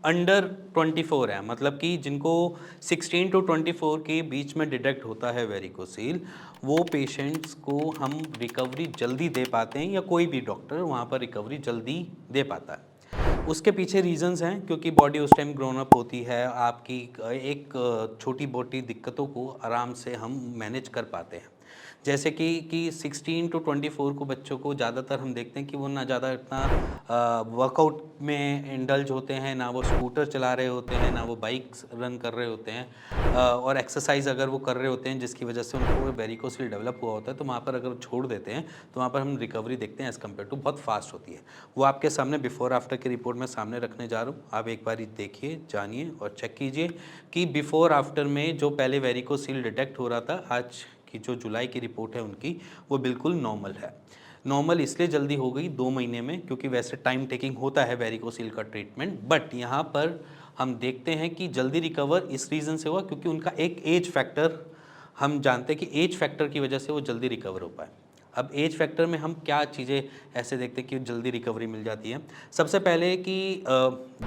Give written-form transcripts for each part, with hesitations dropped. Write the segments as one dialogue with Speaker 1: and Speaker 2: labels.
Speaker 1: Under 24 है, मतलब कि जिनको 16 टू 24 के बीच में डिटेक्ट होता है वेरिकोसील, वो पेशेंट्स को हम रिकवरी जल्दी दे पाते हैं, या कोई भी डॉक्टर वहाँ पर रिकवरी जल्दी दे पाता है। उसके पीछे रीजंस हैं, क्योंकि बॉडी उस टाइम ग्रोन अप होती है, आपकी एक छोटी मोटी दिक्कतों को आराम से हम मैनेज कर पाते हैं। जैसे कि 16 टू 24 को बच्चों को ज़्यादातर हम देखते हैं कि वो ना ज़्यादा इतना वर्कआउट में इंडल्ज होते हैं, ना वो स्कूटर चला रहे होते हैं, ना वो बाइक्स रन कर रहे होते हैं, और एक्सरसाइज अगर वो कर रहे होते हैं जिसकी वजह से उनको वेरिकोसिल डेवलप हुआ होता है, तो वहाँ पर अगर छोड़ देते हैं तो वहाँ पर हम रिकवरी देखते हैं एज़ कम्पेयर टू बहुत फास्ट होती है। वो आपके सामने बिफोर आफ्टर की रिपोर्ट में सामने रखने जा रहा हूँ, आप एक बार देखिए, जानिए और चेक कीजिए कि बिफोर आफ्टर में जो पहले वेरिकोसिल डिटेक्ट हो रहा था, आज की जो जुलाई की रिपोर्ट है उनकी, वो बिल्कुल नॉर्मल है। नॉर्मल इसलिए जल्दी हो गई 2 महीने में, क्योंकि वैसे टाइम टेकिंग होता है वेरिकोसिल का ट्रीटमेंट, बट यहाँ पर हम देखते हैं कि जल्दी रिकवर इस रीज़न से हुआ क्योंकि उनका एक एज फैक्टर, हम जानते हैं कि एज फैक्टर की वजह से वो जल्दी रिकवर हो पाए। अब एज फैक्टर में हम क्या चीज़ें ऐसे देखते हैं कि जल्दी रिकवरी मिल जाती है। सबसे पहले कि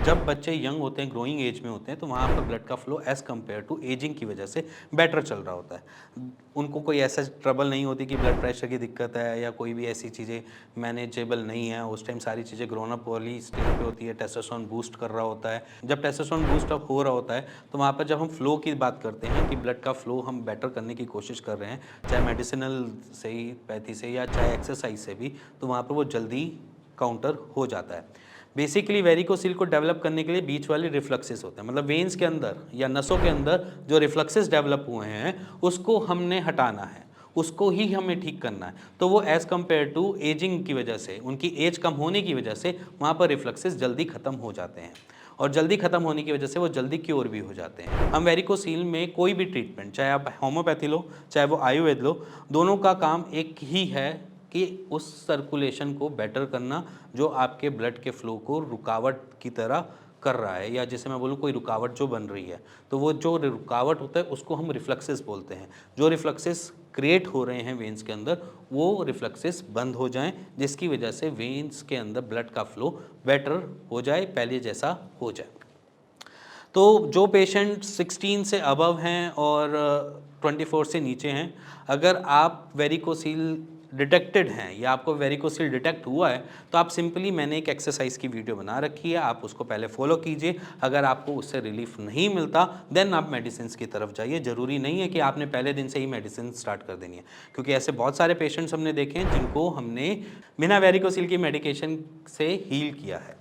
Speaker 1: जब बच्चे यंग होते हैं, ग्रोइंग एज में होते हैं, तो वहाँ पर ब्लड का flow as compare to ageing की वजह से बेटर चल रहा होता है। उनको कोई ऐसा ट्रबल नहीं होती कि ब्लड प्रेशर की दिक्कत है या कोई भी ऐसी चीज़ें मैनेजेबल नहीं है। उस टाइम सारी चीज़ें ग्रोन अप वाली स्टेज पे होती है, टेस्टोस्टेरोन बूस्ट कर रहा होता है। जब टेस्टोस्टेरोन बूस्ट अप हो रहा होता है, तो वहाँ पर जब हम फ्लो की बात करते हैं कि ब्लड का फ्लो हम बेटर करने की कोशिश कर रहे हैं, चाहे मेडिसिनल से ही, पैथी से, या चाहे एक्सरसाइज से भी, तो वहाँ पर वो जल्दी काउंटर हो जाता है। बेसिकली वेरिकोसिल को डेवलप करने के लिए बीच वाले रिफ्लक्सेस होते हैं, मतलब वेन्स के अंदर या नसों के अंदर जो रिफ्लक्सेस डेवलप हुए हैं उसको हमने हटाना है, उसको ही हमें ठीक करना है। तो वो एज़ कम्पेयर टू एजिंग की वजह से, उनकी एज कम होने की वजह से वहाँ पर रिफ्लक्सेस जल्दी ख़त्म हो जाते हैं, और जल्दी ख़त्म होने की वजह से वो जल्दी क्योर भी हो जाते हैं। हम वेरिकोसील में कोई भी ट्रीटमेंट, चाहे आप होम्योपैथी लो चाहे वो आयुर्वेद लो, दोनों का काम एक ही है कि उस सर्कुलेशन को बेटर करना जो आपके ब्लड के फ्लो को रुकावट की तरह कर रहा है, या जैसे मैं बोलूँ कोई रुकावट जो बन रही है, तो वो जो रुकावट होता है उसको हम रिफ्लक्सेस बोलते हैं। जो रिफ्लक्सेस क्रिएट हो रहे हैं वेन्स के अंदर, वो रिफ्लक्सेस बंद हो जाएं, जिसकी वजह से वेन्स के अंदर ब्लड का फ्लो बेटर हो जाए, पहले जैसा हो जाए। तो जो पेशेंट 16 से अबव हैं और 24 से नीचे हैं, अगर आप वेरिकोसील डिटेक्टेड हैं या आपको वेरिकोसील डिटेक्ट हुआ है, तो आप सिंपली, मैंने एक एक्सरसाइज की वीडियो बना रखी है, आप उसको पहले फॉलो कीजिए। अगर आपको उससे रिलीफ नहीं मिलता, देन आप मेडिसिन की तरफ जाइए। ज़रूरी नहीं है कि आपने पहले दिन से ही मेडिसिन स्टार्ट कर देनी है, क्योंकि ऐसे बहुत सारे पेशेंट्स हमने देखे हैं जिनको हमने बिना वेरिकोसील की मेडिकेशन से हील किया है,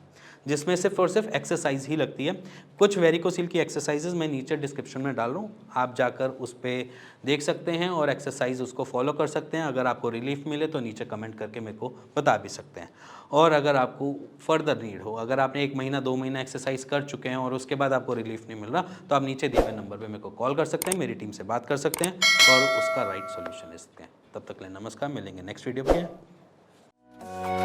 Speaker 1: जिसमें सिर्फ और सिर्फ एक्सरसाइज ही लगती है। कुछ वेरिकोसील की एक्सरसाइजेज मैं नीचे डिस्क्रिप्शन में डाल रहा हूँ, आप जाकर उस पर देख सकते हैं और एक्सरसाइज उसको फॉलो कर सकते हैं। अगर आपको रिलीफ मिले तो नीचे कमेंट करके मेरे को बता भी सकते हैं। और अगर आपको फर्दर नीड हो, अगर आपने 1 महीना 2 महीना एक्सरसाइज कर चुके हैं और उसके बाद आपको रिलीफ नहीं मिल रहा, तो आप नीचे दिए हुए नंबर पर मेरे को कॉल कर सकते हैं, मेरी टीम से बात कर सकते हैं और उसका राइट सोल्यूशन ले सकते हैं। तब तक के लिए नमस्कार, मिलेंगे नेक्स्ट वीडियो पे।